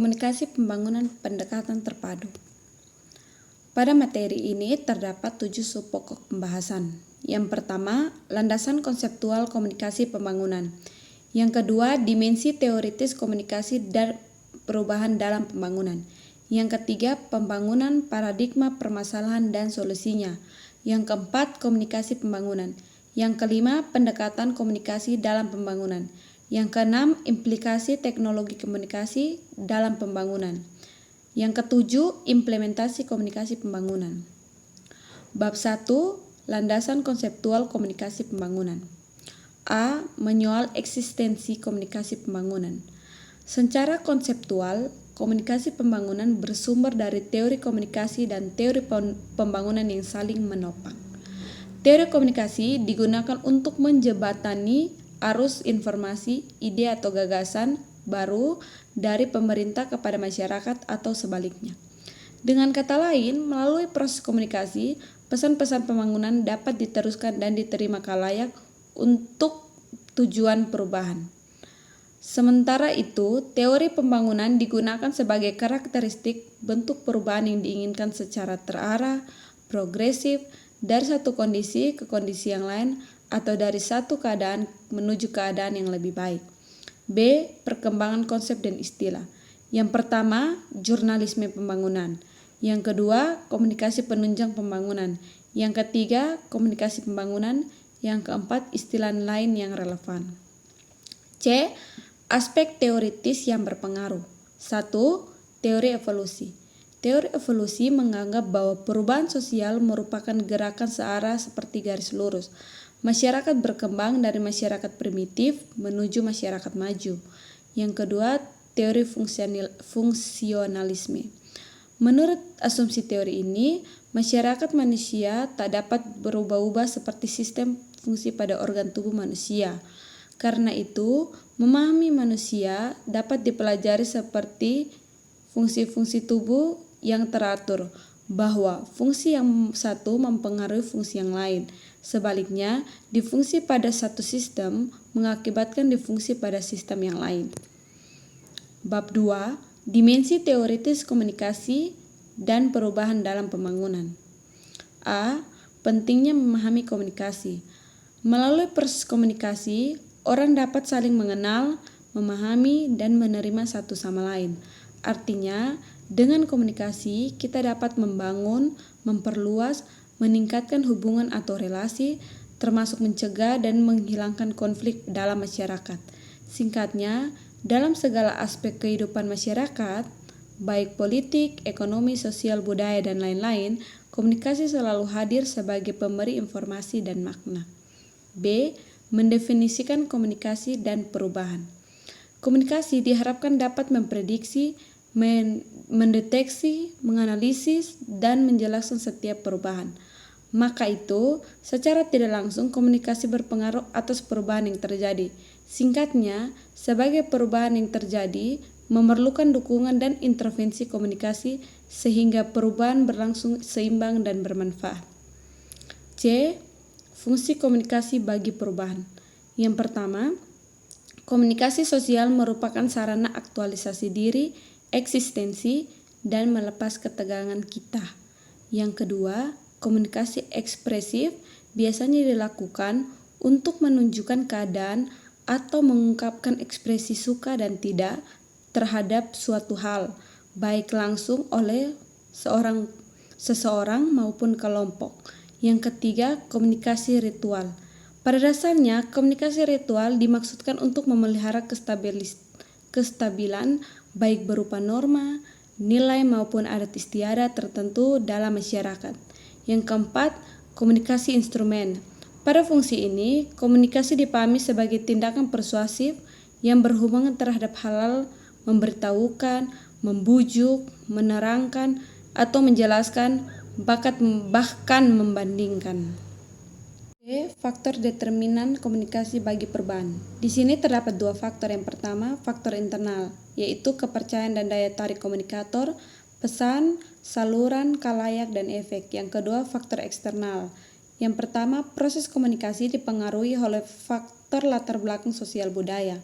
Komunikasi pembangunan pendekatan terpadu. Pada materi ini terdapat 7 sub-pokok pembahasan. Yang pertama, landasan konseptual komunikasi pembangunan. Yang kedua, dimensi teoritis komunikasi dan perubahan dalam pembangunan. Yang ketiga, pembangunan paradigma permasalahan dan solusinya. Yang keempat, komunikasi pembangunan. Yang kelima, pendekatan komunikasi dalam pembangunan. Yang keenam, implikasi teknologi komunikasi dalam pembangunan. Yang ketujuh, implementasi komunikasi pembangunan. Bab 1, landasan konseptual komunikasi pembangunan. A. Menyoal eksistensi komunikasi pembangunan. Secara konseptual, komunikasi pembangunan bersumber dari teori komunikasi dan teori pembangunan yang saling menopang. Teori komunikasi digunakan untuk menjembatani arus informasi, ide atau gagasan baru dari pemerintah kepada masyarakat atau sebaliknya. Dengan kata lain, melalui proses komunikasi, pesan-pesan pembangunan dapat diteruskan dan diterima khalayak untuk tujuan perubahan. Sementara itu, teori pembangunan digunakan sebagai karakteristik bentuk perubahan yang diinginkan secara terarah, progresif, dari satu kondisi ke kondisi yang lain, atau dari satu keadaan menuju keadaan yang lebih baik. B. Perkembangan konsep dan istilah. Yang pertama, jurnalisme pembangunan. Yang kedua, komunikasi penunjang pembangunan. Yang ketiga, komunikasi pembangunan. Yang keempat, istilah lain yang relevan. C. Aspek teoritis yang berpengaruh. 1. Teori evolusi. Teori evolusi menganggap bahwa perubahan sosial merupakan gerakan searah seperti garis lurus. Masyarakat berkembang dari masyarakat primitif menuju masyarakat maju. Yang kedua, teori fungsionalisme. Menurut asumsi teori ini, masyarakat manusia tak dapat berubah-ubah seperti sistem fungsi pada organ tubuh manusia. Karena itu, memahami manusia dapat dipelajari seperti fungsi-fungsi tubuh yang teratur, bahwa fungsi yang satu mempengaruhi fungsi yang lain. Sebaliknya, difungsi pada satu sistem mengakibatkan difungsi pada sistem yang lain. Bab 2, dimensi teoritis komunikasi dan perubahan dalam pembangunan. A. Pentingnya memahami komunikasi. Melalui proses komunikasi, orang dapat saling mengenal, memahami, dan menerima satu sama lain. Artinya, dengan komunikasi, kita dapat membangun, memperluas, meningkatkan hubungan atau relasi, termasuk mencegah dan menghilangkan konflik dalam masyarakat. Singkatnya, dalam segala aspek kehidupan masyarakat, baik politik, ekonomi, sosial, budaya, dan lain-lain, komunikasi selalu hadir sebagai pemberi informasi dan makna. B. Mendefinisikan komunikasi dan perubahan. Komunikasi diharapkan dapat memprediksi, mendeteksi, menganalisis, dan menjelaskan setiap perubahan. Maka itu, secara tidak langsung komunikasi berpengaruh atas perubahan yang terjadi. Singkatnya, sebagai perubahan yang terjadi, memerlukan dukungan dan intervensi komunikasi sehingga perubahan berlangsung seimbang dan bermanfaat. C. Fungsi komunikasi bagi perubahan. Yang pertama, komunikasi sosial merupakan sarana aktualisasi diri, eksistensi, dan melepas ketegangan kita. Yang kedua, komunikasi ekspresif biasanya dilakukan untuk menunjukkan keadaan atau mengungkapkan ekspresi suka dan tidak terhadap suatu hal, baik langsung oleh seseorang maupun kelompok. Yang ketiga, komunikasi ritual. Pada dasarnya, komunikasi ritual dimaksudkan untuk memelihara kestabilan baik berupa norma, nilai maupun adat istiadat tertentu dalam masyarakat. Yang keempat, komunikasi instrumen. Pada fungsi ini, komunikasi dipahami sebagai tindakan persuasif yang berhubungan terhadap hal memberitahukan, membujuk, menerangkan, atau menjelaskan, bahkan membandingkan. Faktor determinan komunikasi bagi perubahan. Di sini terdapat dua faktor. Yang pertama, faktor internal, yaitu kepercayaan dan daya tarik komunikator, pesan, saluran, khalayak, dan efek. Yang kedua, faktor eksternal. Yang pertama, proses komunikasi dipengaruhi oleh faktor latar belakang sosial budaya.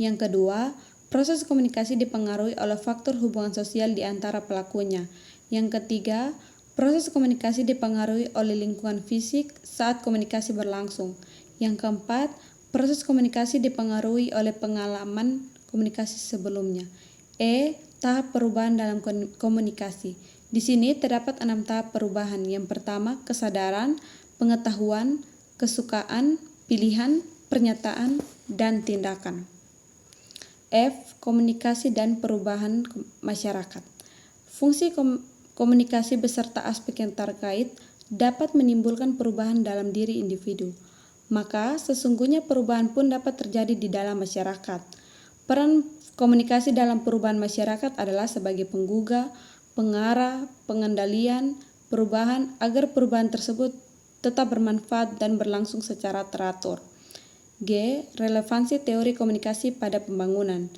Yang kedua, proses komunikasi dipengaruhi oleh faktor hubungan sosial di antara pelakunya. Yang ketiga, proses komunikasi dipengaruhi oleh lingkungan fisik saat komunikasi berlangsung. Yang keempat, proses komunikasi dipengaruhi oleh pengalaman komunikasi sebelumnya. Tahap perubahan dalam komunikasi. Di sini terdapat 6 tahap perubahan. Yang pertama, kesadaran, pengetahuan, kesukaan, pilihan, pernyataan, dan tindakan. Komunikasi dan perubahan masyarakat. Fungsi komunikasi beserta aspek yang terkait dapat menimbulkan perubahan dalam diri individu. Maka sesungguhnya perubahan pun dapat terjadi di dalam masyarakat. Peran komunikasi dalam perubahan masyarakat adalah sebagai penggugah, pengarah, pengendalian, perubahan agar perubahan tersebut tetap bermanfaat dan berlangsung secara teratur. Relevansi teori komunikasi pada pembangunan.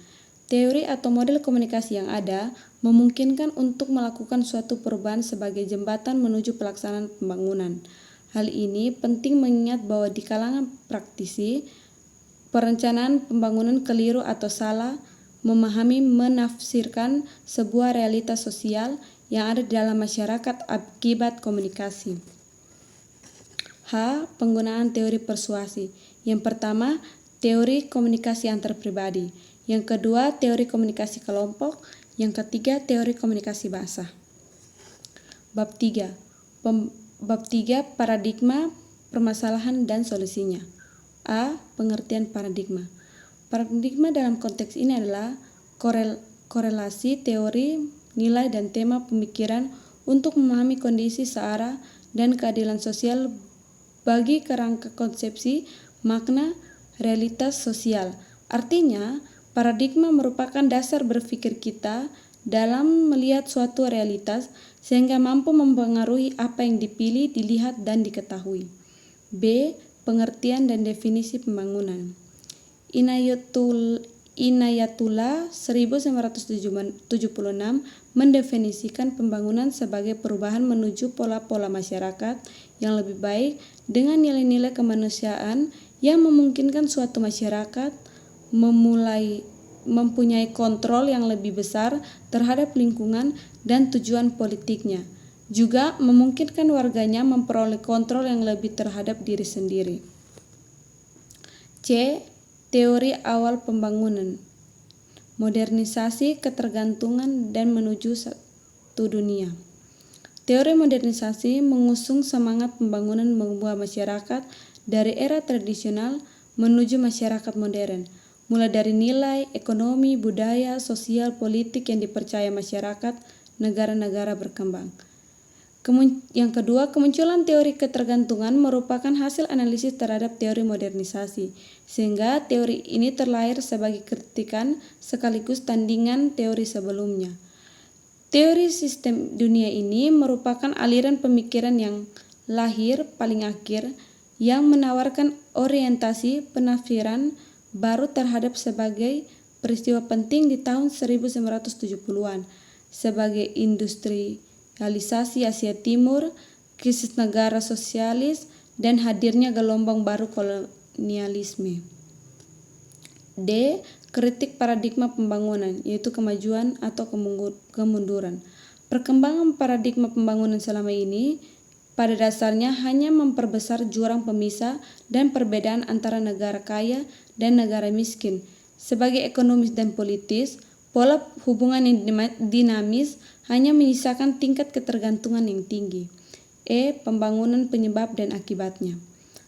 Teori atau model komunikasi yang ada memungkinkan untuk melakukan suatu perubahan sebagai jembatan menuju pelaksanaan pembangunan. Hal ini penting mengingat bahwa di kalangan praktisi, perencanaan pembangunan keliru atau salah memahami menafsirkan sebuah realitas sosial yang ada di dalam masyarakat akibat komunikasi. Penggunaan teori persuasi. Yang pertama, teori komunikasi antar pribadi. Yang kedua, teori komunikasi kelompok. Yang ketiga, teori komunikasi bahasa. Bab 3. Bab 3, paradigma, permasalahan, dan solusinya. Pengertian paradigma. Paradigma dalam konteks ini adalah korelasi teori, nilai, dan tema pemikiran untuk memahami kondisi searah dan keadilan sosial bagi kerangka konsepsi, makna, realitas sosial. Artinya, paradigma merupakan dasar berpikir kita dalam melihat suatu realitas sehingga mampu mempengaruhi apa yang dipilih, dilihat, dan diketahui. Pengertian dan definisi pembangunan. Inayatullah 1976 mendefinisikan pembangunan sebagai perubahan menuju pola-pola masyarakat yang lebih baik dengan nilai-nilai kemanusiaan yang memungkinkan suatu masyarakat mempunyai kontrol yang lebih besar terhadap lingkungan dan tujuan politiknya, juga memungkinkan warganya memperoleh kontrol yang lebih terhadap diri sendiri. Teori awal pembangunan, modernisasi, ketergantungan, dan menuju satu dunia. Teori modernisasi mengusung semangat pembangunan mengubah masyarakat dari era tradisional menuju masyarakat modern, mulai dari nilai, ekonomi, budaya, sosial, politik yang dipercaya masyarakat negara-negara berkembang. Yang kedua, kemunculan teori ketergantungan merupakan hasil analisis terhadap teori modernisasi, sehingga teori ini terlahir sebagai kritikan sekaligus tandingan teori sebelumnya. Teori sistem dunia ini merupakan aliran pemikiran yang lahir paling akhir yang menawarkan orientasi penafsiran baru terhadap sebagai peristiwa penting di tahun 1970-an sebagai industrialisasi Asia Timur, krisis negara sosialis, dan hadirnya gelombang baru kolonialisme. Kritik paradigma pembangunan, yaitu kemajuan atau kemunduran. Perkembangan paradigma pembangunan selama ini pada dasarnya hanya memperbesar jurang pemisah dan perbedaan antara negara kaya dan negara miskin. Sebagai ekonomis dan politis, pola hubungan yang dinamis hanya menyisakan tingkat ketergantungan yang tinggi. Pembangunan penyebab dan akibatnya.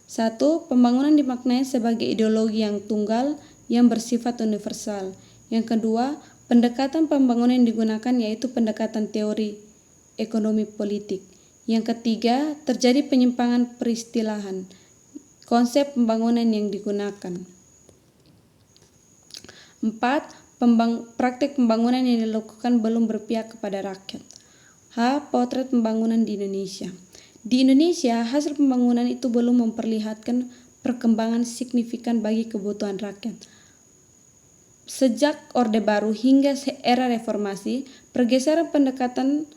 1. Pembangunan dimaknai sebagai ideologi yang tunggal yang bersifat universal. Yang kedua, pendekatan pembangunan yang digunakan yaitu pendekatan teori ekonomi politik. Yang ketiga, terjadi penyimpangan peristilahan konsep pembangunan yang digunakan. 4. Praktik pembangunan yang dilakukan belum berpihak kepada rakyat. Potret pembangunan di Indonesia. Di Indonesia, hasil pembangunan itu belum memperlihatkan perkembangan signifikan bagi kebutuhan rakyat. Sejak Orde Baru hingga era reformasi, pergeseran pendekatan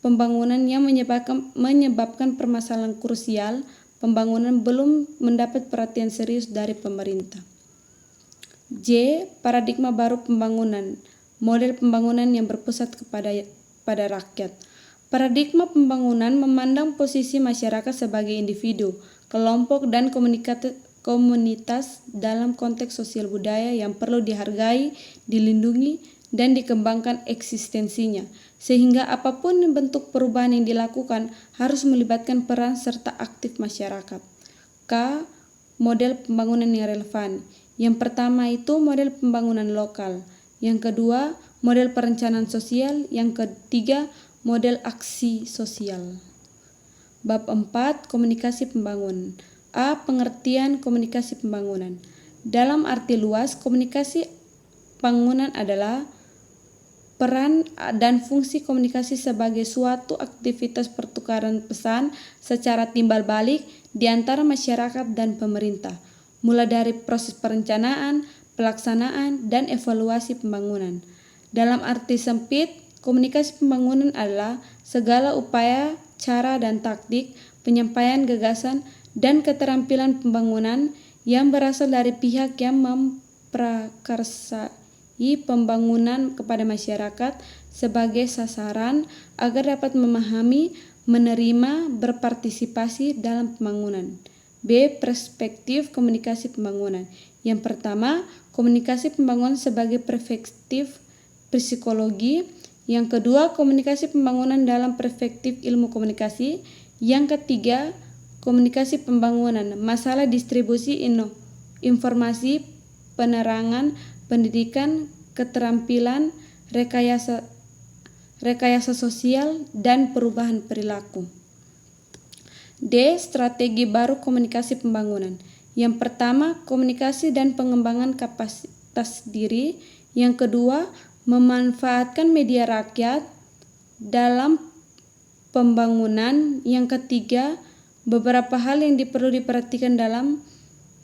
pembangunan yang menyebabkan permasalahan krusial pembangunan belum mendapat perhatian serius dari pemerintah. J. Paradigma baru pembangunan, model pembangunan yang berpusat pada rakyat. Paradigma pembangunan memandang posisi masyarakat sebagai individu, kelompok, dan komunitas dalam konteks sosial budaya yang perlu dihargai, dilindungi, dan dikembangkan eksistensinya, sehingga apapun bentuk perubahan yang dilakukan harus melibatkan peran serta aktif masyarakat. K. Model pembangunan yang relevan. Yang pertama itu model pembangunan lokal, yang kedua model perencanaan sosial, yang ketiga model aksi sosial. Bab 4. Komunikasi pembangunan. A. Pengertian komunikasi pembangunan. Dalam arti luas, komunikasi pembangunan adalah peran dan fungsi komunikasi sebagai suatu aktivitas pertukaran pesan secara timbal balik di antara masyarakat dan pemerintah, mulai dari proses perencanaan, pelaksanaan, dan evaluasi pembangunan. Dalam arti sempit, komunikasi pembangunan adalah segala upaya, cara, dan taktik penyampaian gagasan dan keterampilan pembangunan yang berasal dari pihak yang memprakarsai pembangunan kepada masyarakat sebagai sasaran agar dapat memahami, menerima, berpartisipasi dalam pembangunan. B. Perspektif komunikasi pembangunan. Yang pertama, komunikasi pembangunan sebagai perspektif psikologi. Yang kedua, komunikasi pembangunan dalam perspektif ilmu komunikasi. Yang ketiga, komunikasi pembangunan, masalah distribusi informasi, penerangan, pendidikan, keterampilan, rekayasa sosial, dan perubahan perilaku. D. Strategi baru komunikasi pembangunan. Yang pertama, komunikasi dan pengembangan kapasitas diri. Yang kedua, memanfaatkan media rakyat dalam pembangunan. Yang ketiga, beberapa hal yang perlu diperhatikan dalam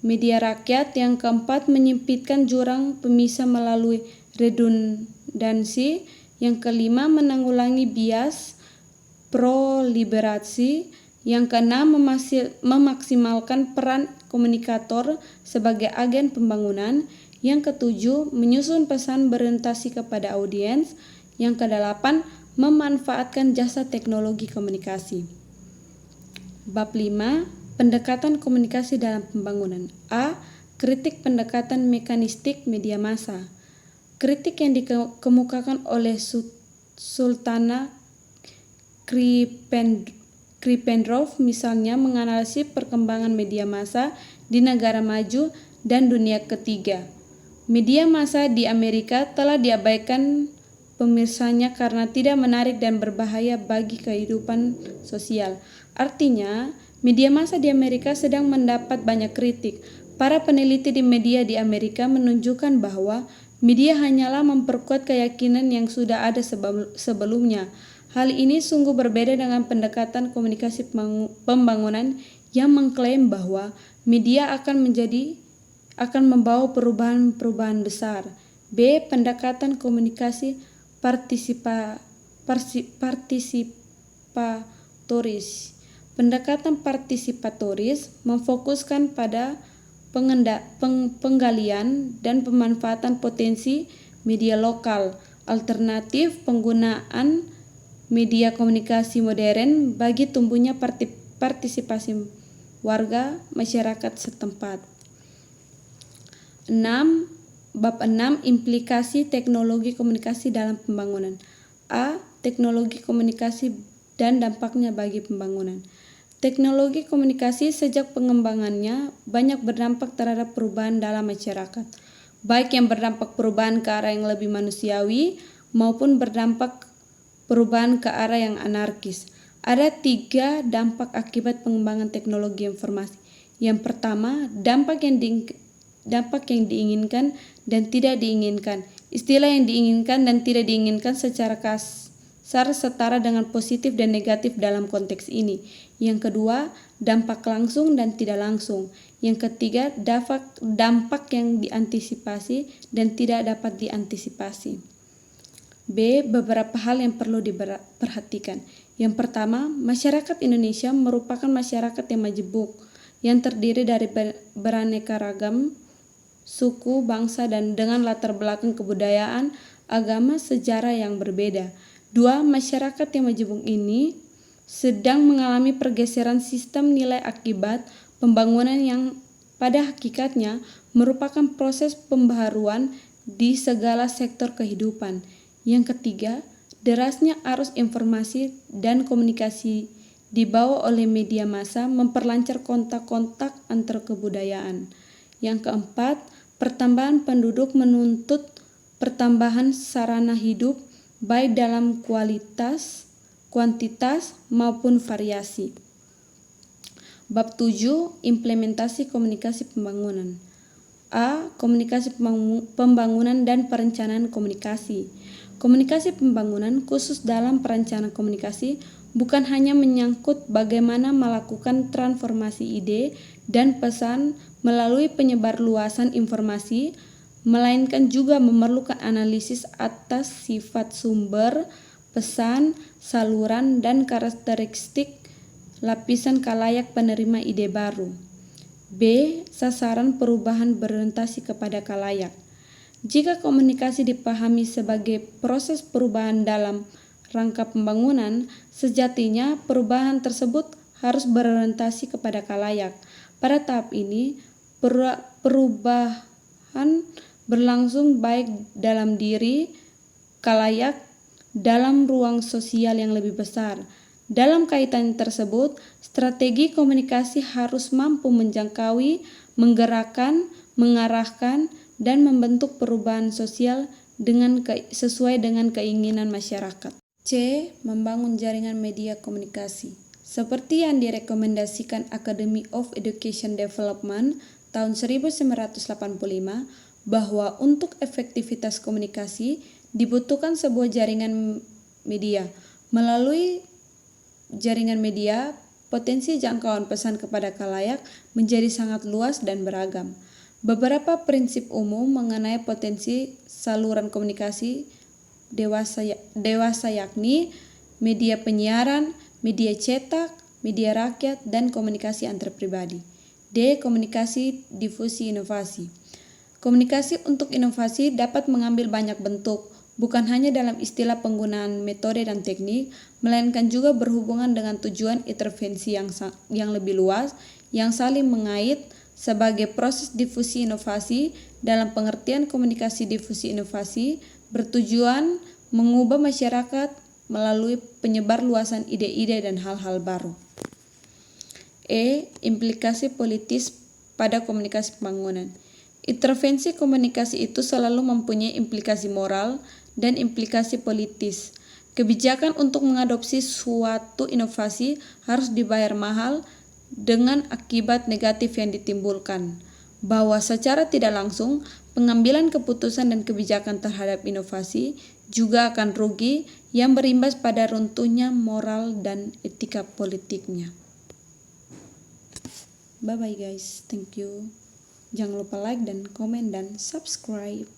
media rakyat. Yang keempat, menyempitkan jurang pemisah melalui redundansi. Yang kelima, menanggulangi bias proliberasi. Yang keenam, memaksimalkan peran komunikator sebagai agen pembangunan. Yang ketujuh, menyusun pesan berorientasi kepada audiens. Yang kedelapan, memanfaatkan jasa teknologi komunikasi. Bab 5. Pendekatan komunikasi dalam pembangunan. A. Kritik pendekatan mekanistik media massa. Kritik yang dikemukakan oleh Sultana Krippendorff misalnya menganalisis perkembangan media massa di negara maju dan dunia ketiga. Media massa di Amerika telah diabaikan pemirsanya karena tidak menarik dan berbahaya bagi kehidupan sosial. Artinya, media massa di Amerika sedang mendapat banyak kritik. Para peneliti di media di Amerika menunjukkan bahwa media hanyalah memperkuat keyakinan yang sudah ada sebelumnya. Hal ini sungguh berbeda dengan pendekatan komunikasi pembangunan yang mengklaim bahwa media akan membawa perubahan besar. B. Pendekatan komunikasi partisipatoris. Pendekatan partisipatoris memfokuskan pada penggalian dan pemanfaatan potensi media lokal, alternatif penggunaan media komunikasi modern bagi tumbuhnya partisipasi warga masyarakat setempat. Bab 6. Implikasi teknologi komunikasi dalam pembangunan. A. Teknologi komunikasi dan dampaknya bagi pembangunan. Teknologi komunikasi sejak pengembangannya banyak berdampak terhadap perubahan dalam masyarakat, baik yang berdampak perubahan ke arah yang lebih manusiawi maupun berdampak perubahan ke arah yang anarkis. Ada 3 dampak akibat pengembangan teknologi informasi. Yang pertama, dampak yang diinginkan dan tidak diinginkan. Istilah yang diinginkan dan tidak diinginkan secara kasar setara dengan positif dan negatif dalam konteks ini. Yang kedua, dampak langsung dan tidak langsung. Yang ketiga, dampak yang diantisipasi dan tidak dapat diantisipasi. B. Beberapa hal yang perlu diperhatikan. Yang pertama, masyarakat Indonesia merupakan masyarakat yang majemuk, yang terdiri dari beraneka ragam suku, bangsa, dan dengan latar belakang kebudayaan, agama, sejarah yang berbeda. 2. Masyarakat yang majemuk ini sedang mengalami pergeseran sistem nilai akibat pembangunan yang pada hakikatnya merupakan proses pembaharuan di segala sektor kehidupan. Yang ketiga, derasnya arus informasi dan komunikasi dibawa oleh media massa memperlancar kontak-kontak antar kebudayaan. Yang keempat, pertambahan penduduk menuntut pertambahan sarana hidup baik dalam kualitas, kuantitas maupun variasi. Bab 7, implementasi komunikasi pembangunan. A. Komunikasi pembangunan dan perencanaan komunikasi. Komunikasi pembangunan khusus dalam perencanaan komunikasi bukan hanya menyangkut bagaimana melakukan transformasi ide dan pesan melalui penyebarluasan informasi, melainkan juga memerlukan analisis atas sifat sumber, pesan, saluran, dan karakteristik lapisan khalayak penerima ide baru. B. Sasaran perubahan berorientasi kepada khalayak. Jika komunikasi dipahami sebagai proses perubahan dalam rangka pembangunan, sejatinya perubahan tersebut harus berorientasi kepada khalayak. Pada tahap ini, perubahan berlangsung baik dalam diri khalayak dalam ruang sosial yang lebih besar. Dalam kaitan tersebut, strategi komunikasi harus mampu menjangkaui, menggerakkan, mengarahkan, dan membentuk perubahan sosial sesuai dengan keinginan masyarakat. C. Membangun jaringan media komunikasi. Seperti yang direkomendasikan Academy of Education Development tahun 1985, bahwa untuk efektivitas komunikasi dibutuhkan sebuah jaringan media. Melalui jaringan media, potensi jangkauan pesan kepada khalayak menjadi sangat luas dan beragam. Beberapa prinsip umum mengenai potensi saluran komunikasi dewasa yakni media penyiaran, media cetak, media rakyat, dan komunikasi antar pribadi. D. Komunikasi difusi inovasi. Komunikasi untuk inovasi dapat mengambil banyak bentuk, bukan hanya dalam istilah penggunaan metode dan teknik, melainkan juga berhubungan dengan tujuan intervensi yang lebih luas, yang saling mengait sebagai proses difusi inovasi. Dalam pengertian komunikasi difusi inovasi, bertujuan mengubah masyarakat melalui penyebar luasan ide-ide dan hal-hal baru. E. Implikasi politis pada komunikasi pembangunan. Intervensi komunikasi itu selalu mempunyai implikasi moral dan implikasi politis. Kebijakan untuk mengadopsi suatu inovasi harus dibayar mahal dengan akibat negatif yang ditimbulkan, bahwa secara tidak langsung pengambilan keputusan dan kebijakan terhadap inovasi juga akan rugi yang berimbas pada runtuhnya moral dan etika politiknya. Bye bye guys, thank you. Jangan lupa like dan komen dan subscribe.